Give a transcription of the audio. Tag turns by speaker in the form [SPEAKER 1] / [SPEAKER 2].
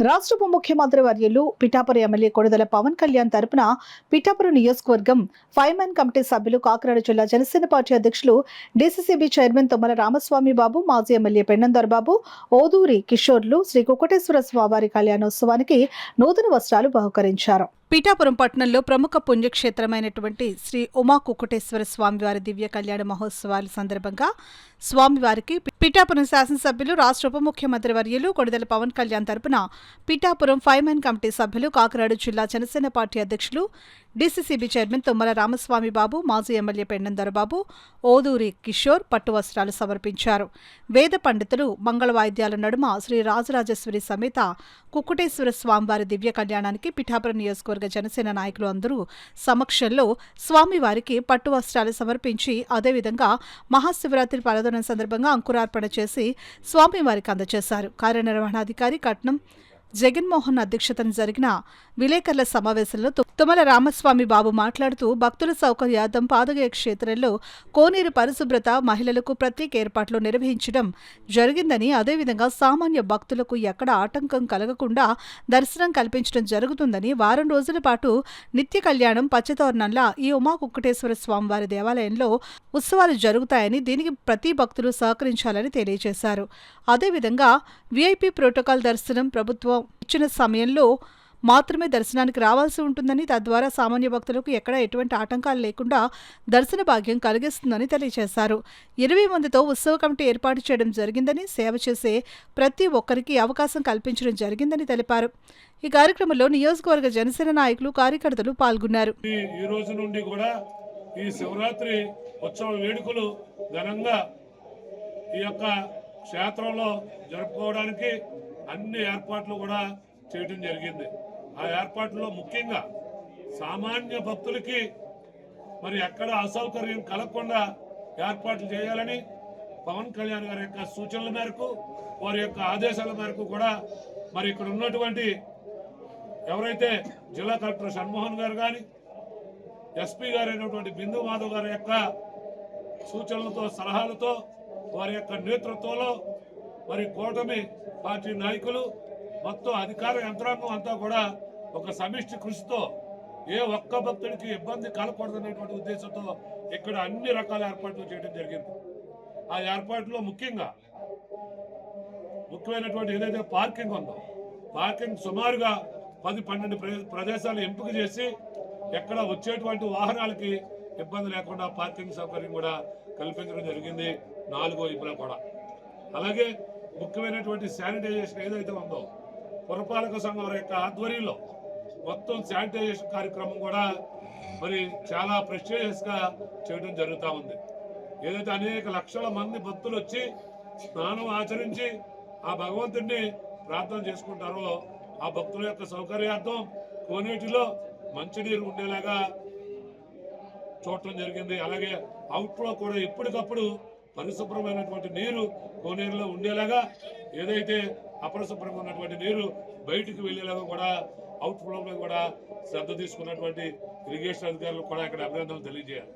[SPEAKER 1] రాష్ట్ర ఉప ముఖ్యమంత్రి వర్యులు పిఠాపురం ఎమ్మెల్యే కొడుదల పవన్ కళ్యాణ్ తరపున పిఠాపురం నియోజకవర్గం 5 కమిటీ సభ్యులు, కాకినాడ జిల్లా జనసేన పార్టీ అధ్యక్షులు, డీసీసీబీ చైర్మన్ తుమ్మల రామస్వామి బాబు, మాజీ ఎమ్మెల్యే పెన్నందర్ బాబు, ఓదూరి కిషోర్లు శ్రీ కుక్కటేశ్వర స్వామివారి కళ్యాణోత్సవానికి నూతన వస్త్రాలు బహుకరించారు. పిఠాపురం పట్టణంలో ప్రముఖ పుణ్యక్షేత్రమైనటువంటి శ్రీ ఉమా కుక్కటేశ్వర స్వామివారి దివ్య కళ్యాణ మహోత్సవాల సందర్భంగా స్వామివారికి పిఠాపురం శాసనసభ్యులు, రాష్ట్ర ఉప ముఖ్యమంత్రి వర్యులు కొడుదల పవన్ కళ్యాణ్ తరపున పిఠాపురం 5 కమిటీ సభ్యులు, కాకినాడ జిల్లా జనసేన పార్టీ అధ్యక్షులు, డీసీసీబీ చైర్మన్ తుమ్మల రామస్వామి బాబు, మాజీ ఎమ్మెల్యే పెన్నందర్ బాబు, ఓదూరి కిషోర్ పట్టు వస్త్రాలు సమర్పించారు. వేద పండితులు మంగళ వాయిద్యాల నడుమ శ్రీ రాజరాజేశ్వరి సమేత కుక్కటేశ్వర స్వామివారి దివ్య కళ్యాణానికి పిఠాపురం నియోజకవర్గ జనసేన నాయకులు అందరూ సమక్షంలో స్వామివారికి పట్టు వస్త్రాలు సమర్పించి, అదేవిధంగా మహాశివరాత్రి పర్వదినం సందర్భంగా అంకురార్పణ చేసి స్వామివారికి అందజేశారు. కార్యనిర్వహణాధికారి కట్నం జగన్మోహన్ అధ్యక్షతన జరిగిన విలేకరుల సమావేశంలో తుమ్మల రామస్వామి బాబు మాట్లాడుతూ, భక్తుల సౌకర్యార్థం పాదగయ క్షేత్రంలో కోనేరు పరిశుభ్రత, మహిళలకు ప్రత్యేక ఏర్పాట్లు నిర్వహించడం జరిగిందని, అదేవిధంగా సామాన్య భక్తులకు ఎక్కడ ఆటంకం కలగకుండా దర్శనం కల్పించడం జరుగుతుందని, వారం రోజుల పాటు నిత్య కళ్యాణం పచ్చతోరణంలా ఈ ఉమా కుక్కటేశ్వర స్వామివారి దేవాలయంలో ఉత్సవాలు జరుగుతాయని, దీనికి ప్రతి భక్తులు సహకరించాలని తెలియజేశారు. అదేవిధంగా వీఐపీ ప్రోటోకాల్ దర్శనం ప్రభుత్వం ఇచ్చిన సమయంలో మాత్రమే దర్శనానికి రావాల్సి ఉంటుందని, తద్వారా సామాన్య భక్తులకు ఎక్కడ ఎటువంటి ఆటంకాలు లేకుండా దర్శన భాగ్యం కలిగిస్తుందని తెలియజేశారు. 20 మందితో ఉత్సవ కమిటీ ఏర్పాటు చేయడం జరిగిందని, సేవ చేసే ప్రతి ఒక్కరికి అవకాశం కల్పించడం జరిగిందని తెలిపారు. ఈ కార్యక్రమంలో నియోజకవర్గ జనసేన నాయకులు, కార్యకర్తలు పాల్గొన్నారు.
[SPEAKER 2] ఈ రోజు నుండి కూడా ఈ శివరాత్రి ఉత్సవ వేడుకలు ఘనంగా ఈ యొక్క క్షేత్రంలో జరుపుకోవడానికి అన్ని ఏర్పాట్లు కూడా చేయడం జరిగింది. ఆ ఏర్పాట్లలో ముఖ్యంగా సామాన్య భక్తులకి మరి ఎక్కడ అసౌకర్యం కలగకుండా ఏర్పాట్లు చేయాలని పవన్ కళ్యాణ్ గారి యొక్క సూచనల మేరకు, వారి యొక్క ఆదేశాల మేరకు కూడా మరి ఇక్కడ ఉన్నటువంటి ఎవరైతే జిల్లా కలెక్టర్ షణ్మోహన్ గారు కానీ, ఎస్పీ గారు అయినటువంటి బిందు మాధవ్ గారి యొక్క సూచనలతో, సలహాలతో, వారి యొక్క నేతృత్వంలో మరి కూటమి పార్టీ నాయకులు, మొత్తం అధికార యంత్రాంగం అంతా కూడా ఒక సమిష్టి కృషితో ఏ ఒక్క భక్తుడికి ఇబ్బంది కలగకూడదనేటువంటి ఉద్దేశంతో ఇక్కడ అన్ని రకాల ఏర్పాట్లు చేయడం జరిగింది. ఆ ఏర్పాట్లో ముఖ్యమైనటువంటి ఏదైతే పార్కింగ్ ఉందో, పార్కింగ్ సుమారుగా 10-12 ప్రదేశాలు ఎంపిక చేసి ఎక్కడ వచ్చేటువంటి వాహనాలకి ఇబ్బంది లేకుండా పార్కింగ్ సౌకర్యం కూడా కల్పించడం జరిగింది 4 వైపులా కూడా. అలాగే ముఖ్యమైనటువంటి శానిటైజేషన్ ఏదైతే ఉందో, పురపాలక సంఘం యొక్క ఆధ్వర్యంలో మొత్తం శానిటైజేషన్ కార్యక్రమం కూడా మరి చాలా ప్రెస్టీజియస్ గా చేయడం జరుగుతూ ఉంది. ఏదైతే అనేక లక్షల మంది భక్తులు వచ్చి స్నానం ఆచరించి ఆ భగవంతుడిని ప్రార్థన చేసుకుంటారో, ఆ భక్తుల యొక్క సౌకర్యార్థం కోనేటిలో మంచినీరు ఉండేలాగా చూడటం జరిగింది. అలాగే అవుట్లో కూడా ఎప్పటికప్పుడు పరిశుభ్రమైనటువంటి నీరు కోనేరులో ఉండేలాగా, ఏదైతే అపరిశుభ్రంగా ఉన్నటువంటి నీరు బయటికి వెళ్ళేలాగా కూడా అవుట్ ఫ్లో కూడా శ్రద్ధ తీసుకున్నటువంటి ఇరిగేషన్ అధికారులు కూడా ఇక్కడ అభినందనలు తెలియజేయాలి.